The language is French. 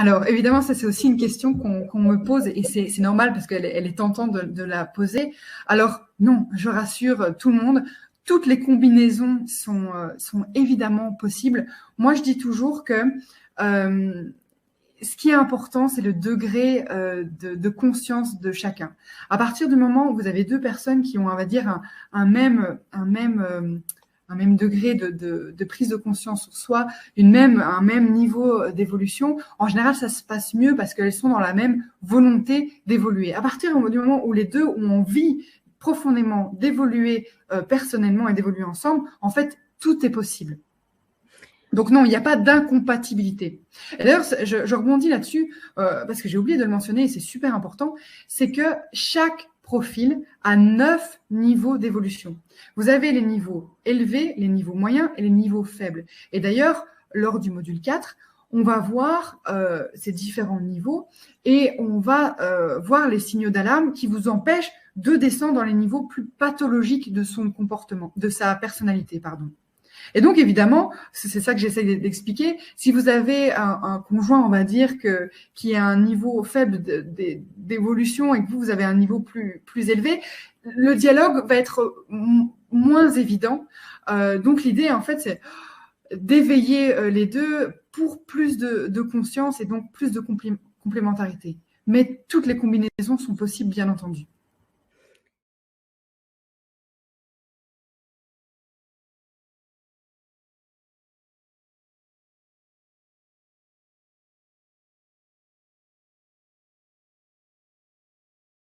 Alors, évidemment, ça, c'est aussi une question qu'on me pose et c'est normal parce qu'elle est tentante de la poser. Alors, non, je rassure tout le monde, toutes les combinaisons sont évidemment possibles. Moi, je dis toujours que euh, ce qui est important, c'est le degré de conscience de chacun. À partir du moment où vous avez deux personnes qui ont, on va dire, un même degré de prise de conscience sur soi, un même niveau d'évolution, en général, ça se passe mieux parce qu'elles sont dans la même volonté d'évoluer. À partir du moment où les deux ont envie profondément d'évoluer personnellement et d'évoluer ensemble, en fait, tout est possible. Donc non, il n'y a pas d'incompatibilité. Et d'ailleurs, je rebondis là-dessus parce que j'ai oublié de le mentionner et c'est super important, c'est que chaque profil a 9 niveaux d'évolution. Vous avez les niveaux élevés, les niveaux moyens et les niveaux faibles. Et d'ailleurs, lors du module 4, on va voir ces différents niveaux et on va voir les signaux d'alarme qui vous empêchent de descendre dans les niveaux plus pathologiques de son comportement, de sa personnalité, pardon. Et donc, évidemment, c'est ça que j'essaie d'expliquer. Si vous avez un conjoint, on va dire, qui a un niveau faible d'évolution et que vous avez un niveau plus élevé, le dialogue va être moins évident. Donc, l'idée, en fait, c'est d'éveiller les deux pour plus de conscience et donc plus de complémentarité. Mais toutes les combinaisons sont possibles, bien entendu.